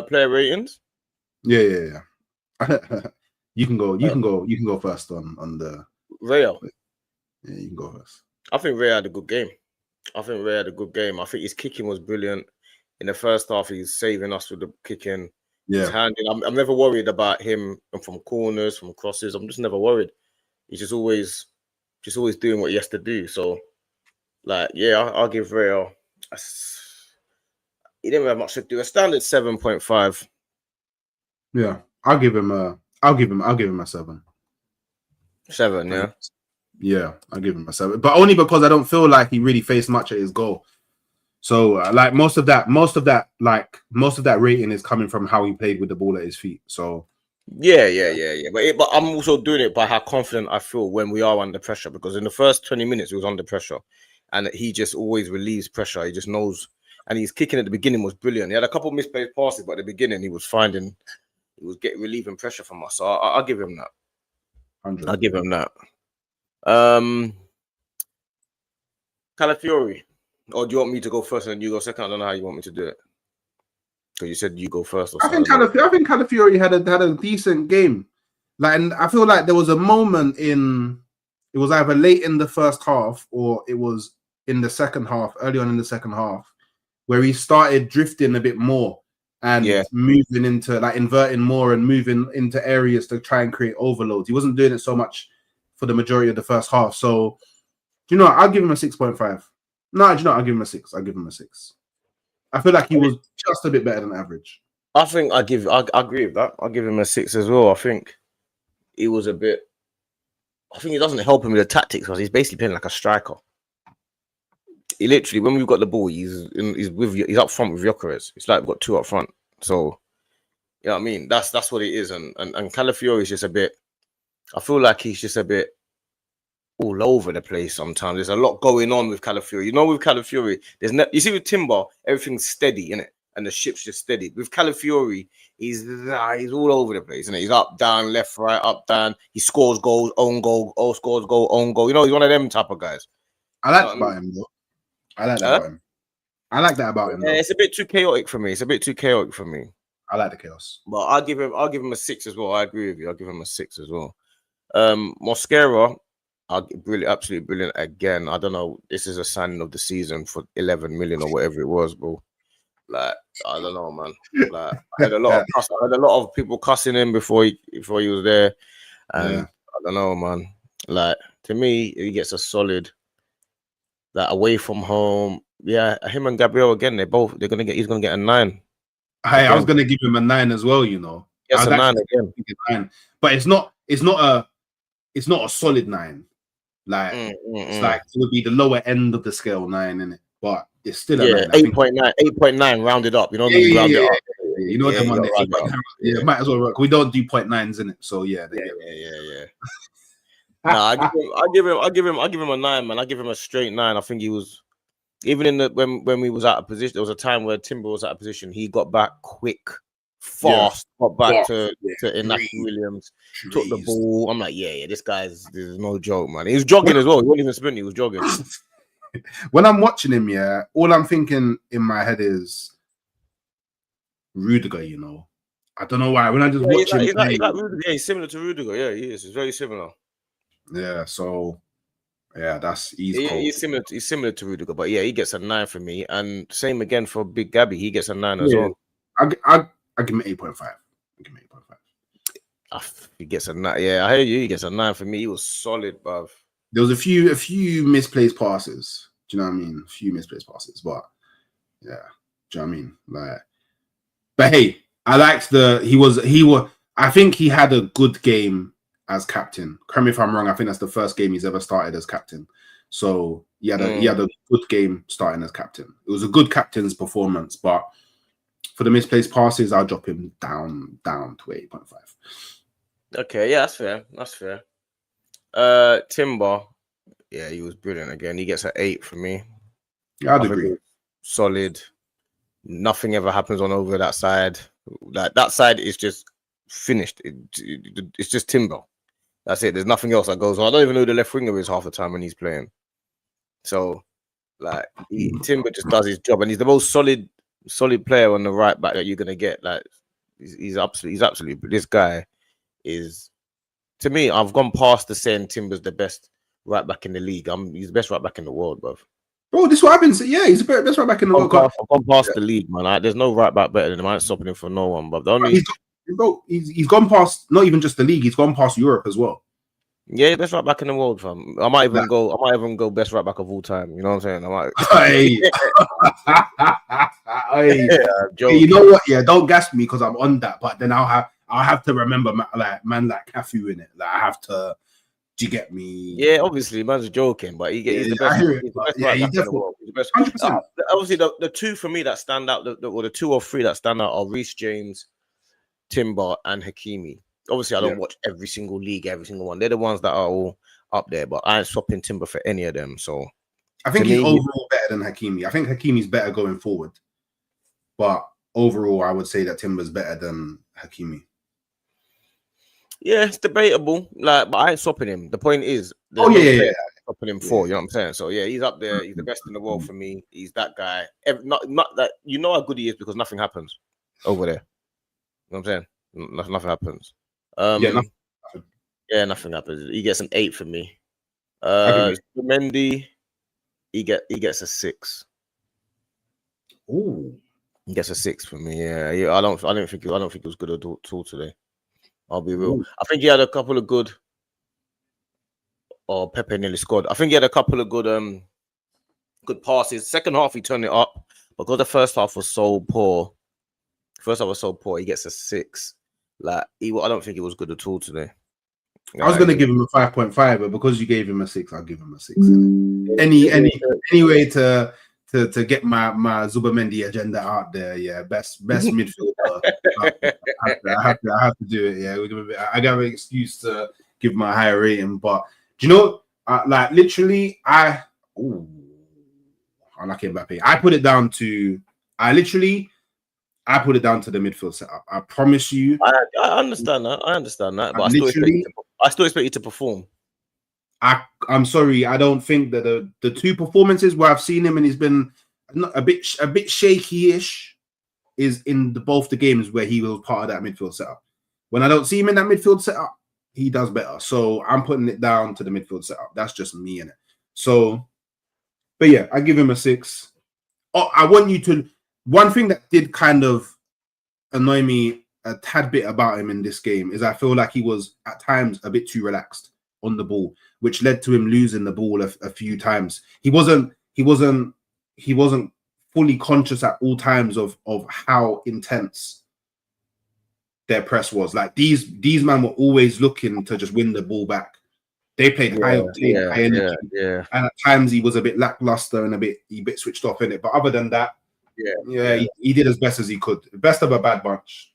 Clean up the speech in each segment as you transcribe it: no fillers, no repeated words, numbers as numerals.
player ratings? Yeah. You can go first on the Real. Yeah, you can go first. I think Ray had a good game. I think his kicking was brilliant. In the first half, he's saving us with the kicking. Yeah. His handing. I'm never worried about him and from corners, from crosses. I'm just never worried. He's just always doing what he has to do. So, like, yeah, I'll give Real. He didn't have much to do. A standard 7.5. Yeah, I'll give him a 7. 7, yeah. Yeah, I'll give him a 7, but only because I don't feel like he really faced much at his goal. So, like most of that rating is coming from how he played with the ball at his feet. So, yeah. But I'm also doing it by how confident I feel when we are under pressure. Because in the first 20 minutes, he was under pressure, and he just always relieves pressure. He just knows, and his kicking at the beginning was brilliant. He had a couple of misplaced passes, but at the beginning, he was getting relieving pressure from us. So I'll give him that. 100. I'll give him that. Calafiori, or do you want me to go first and then you go second? I don't know how you want me to do it. Because you said you go first. Or I think Calafiori had a decent game. Like, and I feel like there was a moment it was either late in the first half or it was in the second half, early on in the second half, where he started drifting a bit more and moving into, like, inverting more and moving into areas to try and create overloads. He wasn't doing it so much for the majority of the first half. So, do you know what? I'll give him a 6.5. No, do you know what? I'll give him a 6. I'll give him a 6. I feel like he was just a bit better than average. I think I agree with that. I'll give him a 6 as well. I think he was a bit. I think it doesn't help him with the tactics because he's basically playing like a striker. He literally, when we've got the ball, he's up front with Gyökeres. It's like we've got 2 up front. So, you know what I mean? That's what it is. And Calafiori is just a bit. I feel like he's just a bit all over the place sometimes. There's a lot going on with Calafiori. You know, with Calafiori, you see with Timber, everything's steady, innit? And the ship's just steady. With Calafiori, he's all over the place, innit? He's up, down, left, right, up, down. He scores goals, own goal, scores goal, own goal. You know, he's one of them type of guys. I like that about him, though. I like that about him. Yeah, it's a bit too chaotic for me. I like the chaos. But I'll give him a 6 as well. I agree with you. I'll give him a 6 as well. Mosquera, absolutely brilliant again. I don't know. This is a signing of the season for 11 million or whatever it was, bro. Like, I don't know, man. Like, I had a lot of people cussing him before he was there, and I don't know, man. Like, to me, he gets a solid. That away from home, him and Gabriel again. He's gonna get a 9. I was gonna give him a 9 as well. You know, yes, a 9 again. 9. But it's not a solid 9. Like it's like it would be the lower end of the scale 9, innit? But it's still a 9. 8.9 rounded up. You know, round it up. You know them on the might as well work. We don't do 0.9s in it, so yeah. No, I'll give him a 9, man. I'll give him a straight 9. I think he was even in the when we was out of position. There was a time where Timber was out of position. He got back quick, fast. Got back to Inaki Williams. Took the ball. I'm like, this guy's no joke, man. He was jogging as well. He wasn't even sprinting. He was jogging. When I'm watching him, all I'm thinking in my head is Rudiger. You know, I don't know why. When I just watch him, he's like Rudiger. Yeah, he's similar to Rudiger. Yeah, he is. He's very similar. Yeah, so he's similar to Rudiger, but he gets a 9 for me, and same again for Big Gabby. He gets a 9 as well. I give him 8.5. He gets a 9. Yeah, I hear you. He gets a 9 for me. He was solid, bruv. There was a few misplaced passes. Do you know what I mean? A few misplaced passes, but yeah, do you know what I mean? Like, but hey, I liked I think he had a good game as captain. Correct me if I'm wrong. I think that's the first game he's ever started as captain. So he had a good game starting as captain. It was a good captain's performance, but for the misplaced passes, I'll drop him down to 8.5. Okay, yeah, that's fair. Timber, he was brilliant again. He gets an 8 for me. Yeah, I'd agree. Solid. Nothing ever happens on over that side. Like, that side is just finished. It's just Timber. That's it. There's nothing else that goes on. I don't even know who the left winger is half the time when he's playing. So, like, Timber just does his job, and he's the most solid solid player on the right back that you're gonna get. Like he's absolutely. But this guy is, to me, I've gone past the saying Timber's the best right back in the league. He's the best right back in the world, bruv. Bro, this is what I've been saying. Yeah, he's the best right back in the world. I've gone past the league, man. There's no right back better than him. I ain't stopping him for no one. But the only he's gone past not even just the league. He's gone past Europe as well. Yeah, best right back in the world, fam. I might even go best right back of all time. You know what I'm saying? I might. Hey. You know what? Yeah, don't gas me because I'm on that. But then I'll have to remember man like Cafu in it. Like I have to. Do you get me? Yeah, obviously, man's joking, but he's the best. He's the best right back in the world. He's the best. 100%. Obviously, the two for me that stand out, or the two or three that stand out, are Reece James, Timber, and Hakimi. Obviously, I don't watch every single league, every single one. They're the ones that are all up there, but I ain't swapping Timber for any of them. So I think he's overall better than Hakimi. I think Hakimi's better going forward, but overall, I would say that Timber's better than Hakimi. Yeah, it's debatable. Like, but I ain't swapping him. The point is, swapping him for. You know what I'm saying? So yeah, he's up there. He's the best in the world for me. He's that guy. Not that you know how good he is because nothing happens over there. You know what I'm saying? Nothing happens. Nothing happens. He gets an 8 for me. Mendy, he gets a 6. Ooh, he gets a 6 for me. Yeah. I don't think it was good at all today. I'll be real. I think he had a couple of good. Oh, Pepe nearly scored. I think he had a couple of good passes. Second half he turned it up because the first half was so poor. He gets a 6. Like I don't think it was good at all today. I was gonna give him a 5.5, but because you gave him a 6, I'll give him a 6. Any way to get my Zubamendi agenda out there, yeah. Best midfielder. I have to do it. Yeah, I got an excuse to give my higher rating, but do you know, like literally, I like Mbappe. I put it down to the midfield setup. I promise you. I understand that. But I still expect you to perform. I'm sorry. I don't think that the two performances where I've seen him and he's been a bit shaky-ish is in both the games where he was part of that midfield setup. When I don't see him in that midfield setup, he does better. So I'm putting it down to the midfield setup. That's just me in it. So, but yeah, I give him a 6. Oh, I want you to. One thing that did kind of annoy me a tad bit about him in this game is I feel like he was at times a bit too relaxed on the ball, which led to him losing the ball a few times. He wasn't fully conscious at all times of how intense their press was. Like these men were always looking to just win the ball back. They played high energy, and at times he was a bit lackluster and a bit switched off in it. But other than that. He did as best as he could. Best of a bad bunch.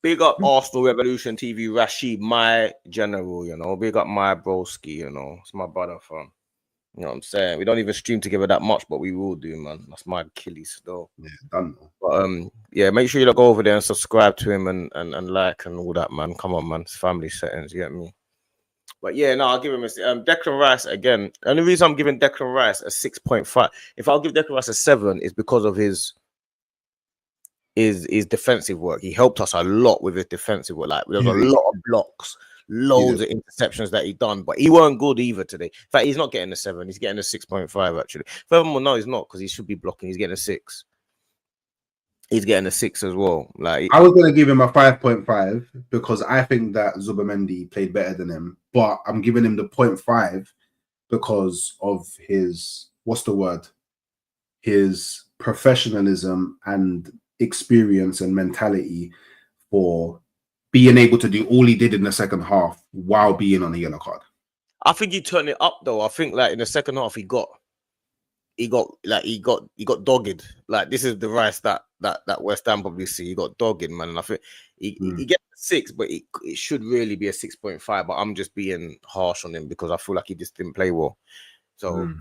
Big up Arsenal Revolution TV, Rashid, my general, you know. Big up my broski, you know. It's my brother, fam. You know what I'm saying? We don't even stream together that much, but we will do, man. That's my Achilles, though. Yeah, done. But make sure you go over there and subscribe to him and like and all that, man. Come on, man. It's family settings, you get me? But yeah, no, I'll give him a Declan Rice again. The only reason I'm giving Declan Rice a 6.5, if I'll give Declan Rice a 7, is because of his defensive work. He helped us a lot with his defensive work. Like there was a lot of blocks, loads of interceptions that he done, but he weren't good either today. In fact, he's not getting a 7. He's getting a 6.5 actually. Furthermore, no, he's not because he should be blocking. He's getting a 6. He's getting a 6 as well. Like I was going to give him a 5.5 because I think that Zubamendi played better than him, but I'm giving him the 0.5 because of his his professionalism and experience and mentality for being able to do all he did in the second half while being on a yellow card. I think he turned it up though. I think like in the second half he got dogged. Like this is the Rice that West Ham probably see. He got dogged, man. And I think he gets a 6, but it should really be a 6.5. But I'm just being harsh on him because I feel like he just didn't play well. So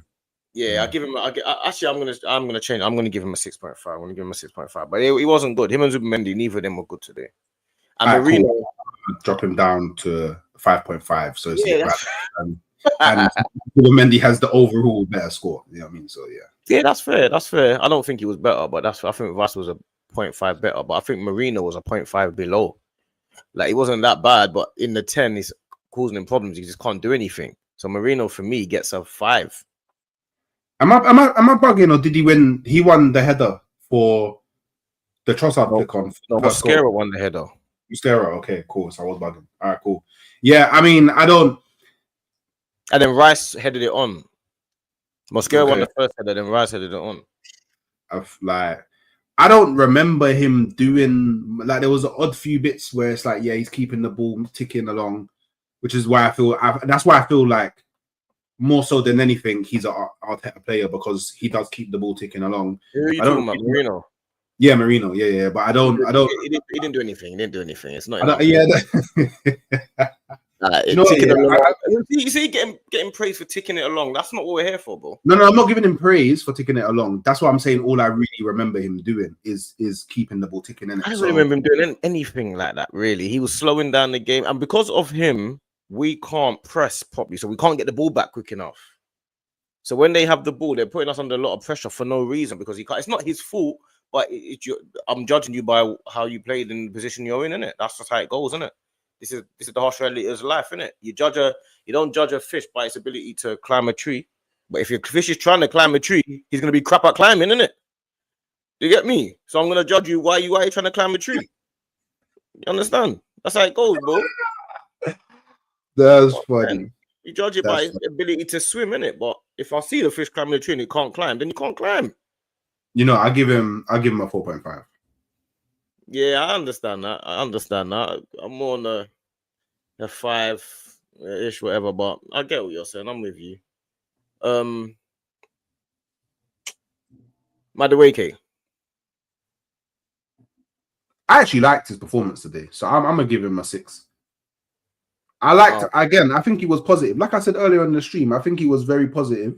I give him. I'm gonna change. I'm gonna give him a 6.5. I'm gonna give him a 6.5. But he wasn't good. Him and Zubamendi, neither of them were good today. And Marino, drop him down to 5.5. So it's and Zubamendi has the overall better score. You know what I mean? So yeah. Yeah, that's fair. That's fair. I don't think he was better, but I think Rice was a 0.5 better. But I think Marino was a 0.5 below. Like, he wasn't that bad, but in the 10, he's causing him problems. He just can't do anything. So Marino, for me, gets a 5. Am I bugging, or did he win? He won the header for the Trossard pick on. No, Mosquera won the header. Mosquera, okay, cool. So I was bugging. All right, cool. Yeah, I mean, I don't. And then Rice headed it on. Mosquera won the first header, then Rice headed it on. I don't remember him doing, like, there was an odd few bits where it's like, yeah, he's keeping the ball ticking along, which is why that's why I feel like more so than anything, he's an Arteta player, because he does keep the ball ticking along. Who are you talking about, Marino? Yeah, Marino. Yeah. But I don't. He didn't do anything. He didn't do anything. It's not. Yeah. You see, getting praise for ticking it along. That's not what we're here for, bro. No, I'm not giving him praise for ticking it along. That's what I'm saying. All I really remember him doing is keeping the ball ticking in it. I don't remember him doing anything like that. Really, he was slowing down the game, and because of him, we can't press properly, so we can't get the ball back quick enough. So when they have the ball, they're putting us under a lot of pressure for no reason, because he can't. It's not his fault, but I'm judging you by how you played in the position you're in, innit? That's just how it goes, innit? This is the harsh reality of life, innit? You don't judge a fish by its ability to climb a tree, but if your fish is trying to climb a tree, he's gonna be crap at climbing, innit? You get me? So I'm gonna judge you why you trying to climb a tree. You understand? That's how it goes, bro. That's funny. You judge it by its ability to swim, innit? But if I see the fish climbing the tree and it can't climb, then you can't climb. You know, I give him a 4.5. Yeah, I understand that. I'm more on the 5-ish, whatever. But I get what you're saying. I'm with you. Madueke. I actually liked his performance today, so I'm gonna give him a 6. I think he was positive. Like I said earlier in the stream, I think he was very positive.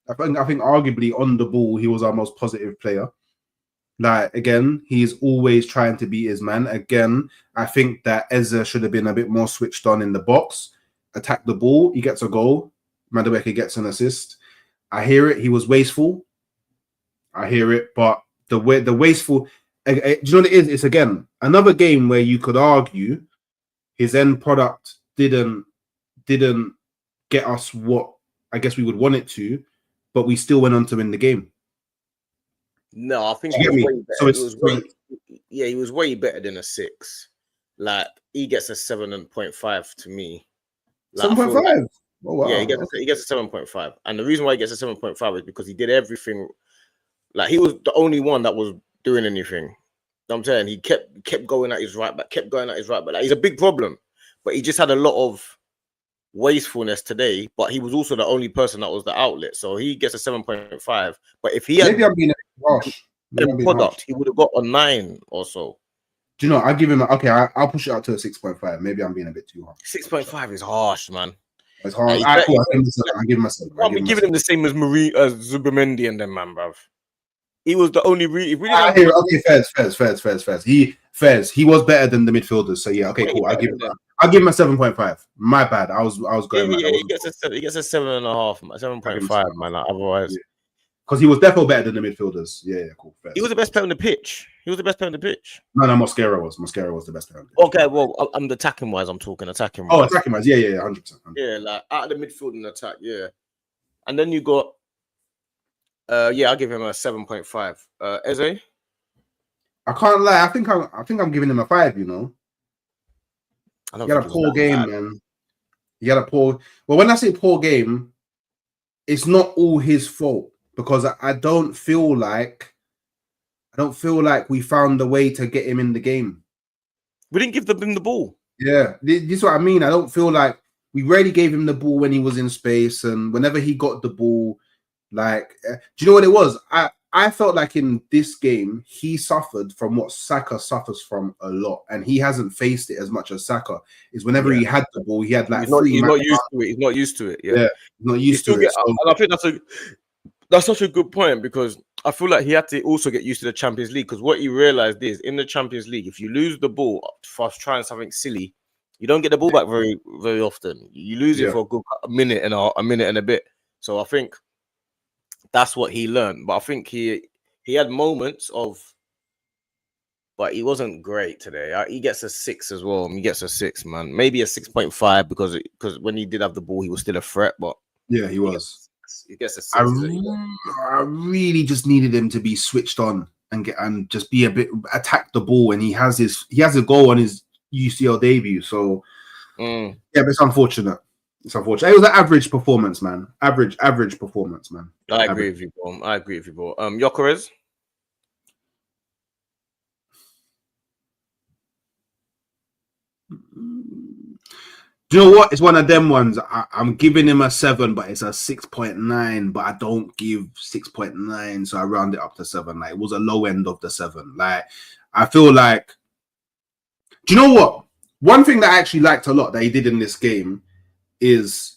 I think arguably on the ball, he was our most positive player. Like, again, he's always trying to beat his man. Again, I think that Eze should have been a bit more switched on in the box, attack the ball. He gets a goal. Madueke gets an assist. I hear it. He was wasteful. I hear it, but the wasteful. Do you know what it is? It's again another game where you could argue his end product didn't get us what I guess we would want it to, but we still went on to win the game. No, I think he was way better than a 6. Like, he gets a 7.5 to me. Like, 7.5. Oh, wow. Yeah, he gets a 7.5, and the reason why he gets a 7.5 is because he did everything. Like, he was the only one that was doing anything. You know what I'm saying? He kept going at his right back, Like, he's a big problem, but he just had a lot of wastefulness today. But he was also the only person that was the outlet, so he gets a 7.5. But if he had maybe I'm being harsh. Product, he would have got a 9 or so. Do you know? I give him I'll push it up to a 6.5. Maybe I'm being a bit too harsh. 6.5 is harsh, man. It's harsh. I'll give him a 7. I'll be giving him the same as Zubamendi and them, man, bruv. He was the only okay, Fairs. He was better than the midfielders. So yeah, okay, cool. I'll give him a 7.5. My bad. I was going. Yeah, he gets a 7.5, 7.5, man. Like, otherwise, because he was definitely better than the midfielders. Yeah, cool. Fairs. He was the best player on the pitch. No, Mosquera was the best player. Okay, well, I'm attacking wise. I'm talking attacking. Oh, attacking wise. Yeah, 100%. Yeah, like out of the midfield and attack. Yeah, and then you got. I'll give him a 7.5. Eze? I can't lie. I think I'm giving him a 5. You know, he had a poor game, man. He had a poor. Well, when I say poor game, it's not all his fault, because I don't feel like we found a way to get him in the game. We didn't give him the ball. Yeah, this is what I mean. I don't feel like we really gave him the ball when he was in space, and whenever he got the ball. Like, do you know what it was? I felt like in this game, he suffered from what Saka suffers from a lot, and he hasn't faced it as much as Saka. Is whenever he had the ball, he had like he's not used to it. He's not used to it. Yeah, he's not used to it. And I think that's such a good point, because I feel like he had to also get used to the Champions League, because what he realized is in the Champions League, if you lose the ball for trying something silly, you don't get the ball back very, very often. You lose it for a minute and a bit. So I think that's what he learned. But I think he had moments of, but he wasn't great today. He gets a 6 as well. He gets a 6, man. Maybe a 6.5 because when he did have the ball, he was still a threat. But yeah, he was. He gets a 6. I really just needed him to be switched on and just be a bit attack the ball. And he has a goal on his UCL debut. So yeah, but it's unfortunate. It's unfortunate. It was an average performance, man. Average performance, man. I agree with you, bro. Gyökeres. Do you know what? It's one of them ones. I'm giving him a 7, but it's a 6.9. But I don't give 6.9, so I round it up to 7. Like, it was a low end of the 7. Like, I feel like. Do you know what? One thing that I actually liked a lot that he did in this game is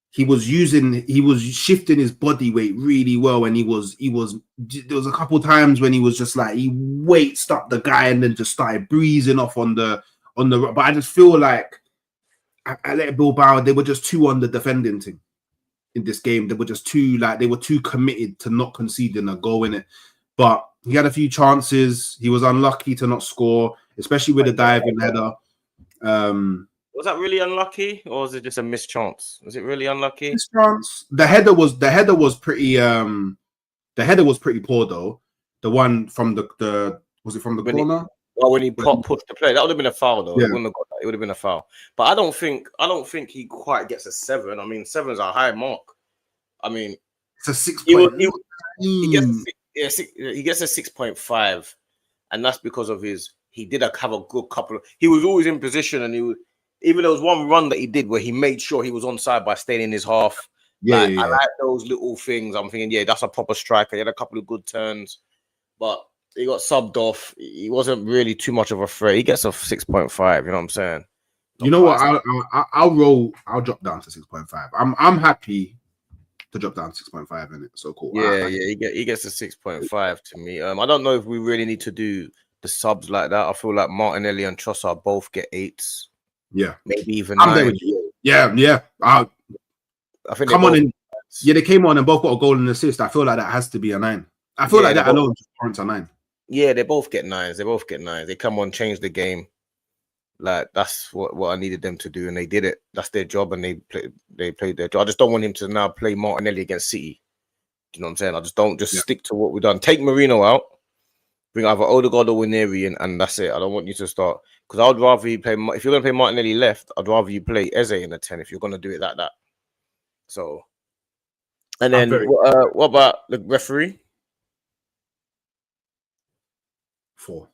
he was shifting his body weight really well, and there was a couple times when he was just like he weighted up the guy and then just started breezing off on the. But I just feel like. I let Bilbao, they were just too on the defending thing in this game. They were just too committed to not conceding a goal in it. But he had a few chances. He was unlucky to not score, especially with the diving header. Was that really unlucky, or was it just a missed chance? Was it really unlucky? Missed chance. The header was pretty poor though. The one from the was it from the corner? Well, when he pushed the play, that would have been a foul, though. Yeah. It would have been a foul. But I don't think he quite gets a 7. I mean, 7 is a high mark. I mean, it's a 6. He gets a 6.5, and that's because of he did have a good couple. He was always in position, and even there was one run that he did where he made sure he was onside by staying in his half. I like those little things. I'm thinking, that's a proper striker. He had a couple of good turns, but. He got subbed off. He wasn't really too much of a threat. He gets a 6.5. You know what I'm saying? You know what? I'll drop down to 6.5. I'm happy to drop down to 6.5 in it. So cool. Yeah. He gets a 6.5 to me. I don't know if we really need to do the subs like that. I feel like Martinelli and Trossard both get 8s. Yeah, maybe even 9. I'm there with you. Yeah. I think they came on and both got a goal and assist. I feel like that has to be a 9. I feel like that alone warrants a 9. Yeah, they both get 9s. They come on, change the game. Like that's what I needed them to do, and they did it. That's their job, and they played their job. I just don't want him to now play Martinelli against City. You know what I'm saying? I just don't stick to what we've done. Take Marino out, bring either Odegaard or Wineri, and that's it. I don't want you to start because I'd rather you play. If you're gonna play Martinelli left, I'd rather you play Eze in the 10 if you're gonna do it like that. So, and then what about the referee? 4.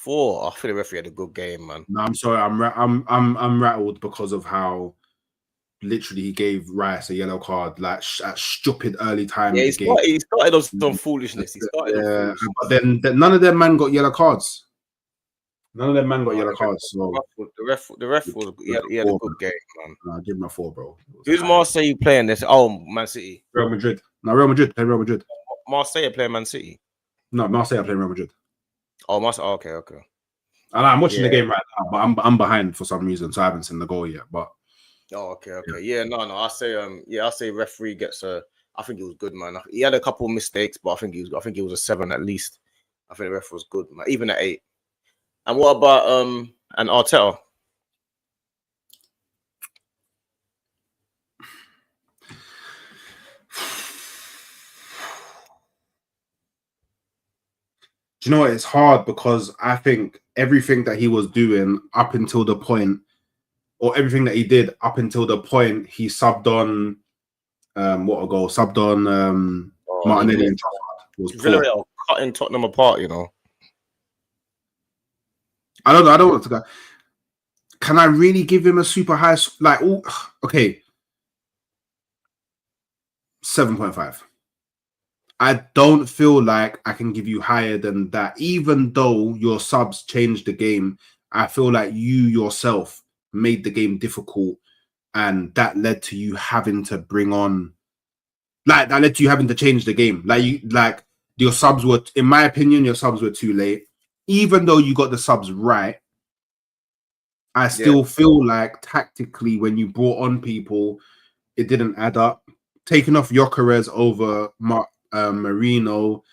I feel the referee had a good game, man. No, I'm sorry. I'm rattled because of how literally he gave Rice a yellow card like at stupid early time. Yeah, he started on some foolishness. But then none of them man got yellow cards. So the ref was he had a good game, man. No, give him a 4, bro. Who's Marseille playing this? Oh, Man City. Real Madrid. No, Real Madrid. Play Real Madrid. Marseille playing Man City. No, Marseille playing Real Madrid. Oh, okay. And I'm watching the game right now, but I'm behind for some reason, so I haven't seen the goal yet. But okay. Yeah, no. I say referee gets a. I think he was good, man. He had a couple of mistakes, but I think he was a 7 at least. I think the ref was good, man. Even at 8. And what about and Arteta? Do you know what? It's hard because I think everything that he was doing up until the point, or everything that he did up until the point he subbed on, Martinelli and Trossard was Villarreal cutting Tottenham apart, you know. I don't want to go. Can I really give him a super high? Okay, 7.5. I don't feel like I can give you higher than that, even though your subs changed the game. I feel like you yourself made the game difficult, and that led to you having to change the game. Your subs were, in my opinion, too late. Even though you got the subs right, I still feel like tactically when you brought on people, it didn't add up taking off Gyökeres over Marino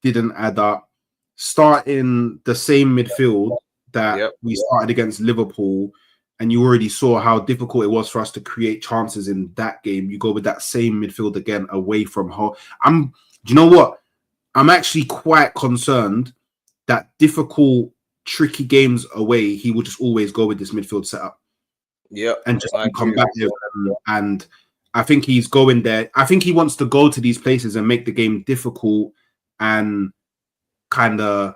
didn't add up. Starting the same midfield that we started against Liverpool, and you already saw how difficult it was for us to create chances in that game. You go with that same midfield again away from home. Do you know what? I'm actually quite concerned that difficult, tricky games away, he will just always go with this midfield setup. Yeah, and just be combative. And I think he's going there. I think he wants to go to these places and make the game difficult and kind of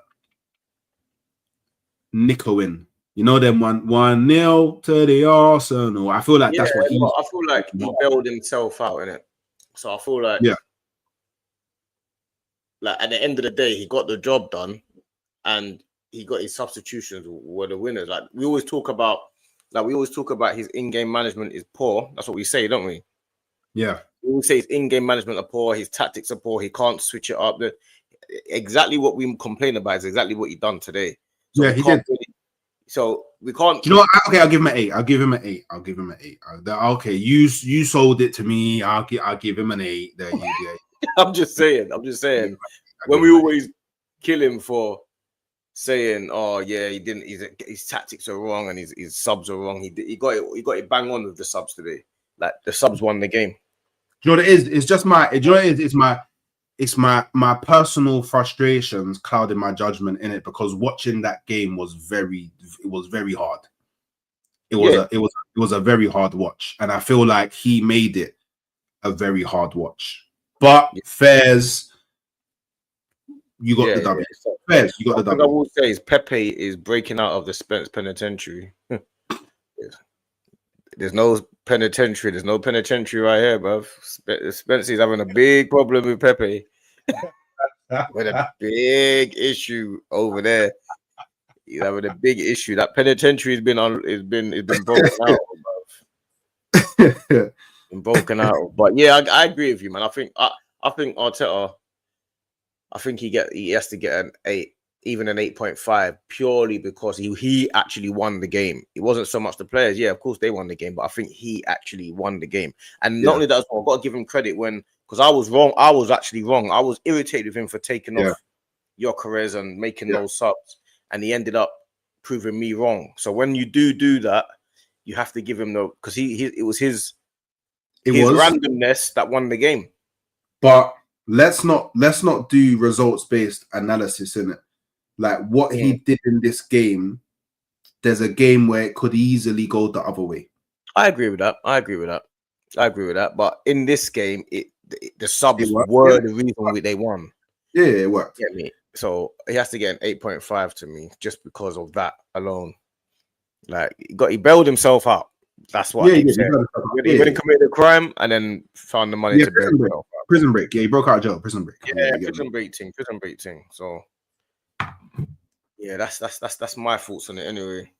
nickel-in. You know, them 1-0 to the Arsenal. I feel like that's what he's. I feel like he bailed himself out in it. So I feel like, like at the end of the day, he got the job done, and he got his substitutions were the winners. Like we always talk about his in-game management is poor. That's what we say, don't we? Yeah. We always say his in-game management are poor, his tactics are poor, he can't switch it up. Exactly what we complain about is exactly what he done today. So he did. So we can't. Do you know what? Okay, I'll give him an 8. I'll give him an 8. Okay, you sold it to me. I'll give him an 8. There you go. I'm just saying. When we always kill him for saying, "Oh yeah, he didn't. His tactics are wrong and his subs are wrong." He got it bang on with the subs today. Like the subs won the game. Do you know what it is? It's just my. Do you know what it is? It's my personal frustrations clouding my judgment in it, because watching that game was very hard. It was a very hard watch, and I feel like he made it a very hard watch. But Fairs, you got the W. Fairs, you got the W. I will say is Pepe is breaking out of the Spence penitentiary. There's no penitentiary. There's no penitentiary right here, bruv. Spence is having a big problem with Pepe. With a big issue over there. He's having a big issue. That penitentiary has been broken out, bruv. Been broken out. But yeah, I agree with you, man. I think Arteta, I think he has to get an 8. Even an 8.5, purely because he actually won the game. It wasn't so much the players. Yeah, of course they won the game, but I think he actually won the game. And not only that, I've got to give him credit because I was wrong. I was actually wrong. I was irritated with him for taking off Gyökeres and making those subs, and he ended up proving me wrong. So when you do that, you have to give him because it was his randomness that won the game. But let's not do results-based analysis in it. Like what he did in this game, there's a game where it could easily go the other way. I agree with that. But in this game, the subs were the reason they won. Yeah, it worked. Get me? So he has to get an 8.5 to me just because of that alone. Like he bailed himself out. That's what I keep saying. He went and committed a crime and then found the money to bail himself out. Prison break. Yeah, he broke out of jail. Prison break. Yeah, prison break thing. So yeah, that's my thoughts on it anyway.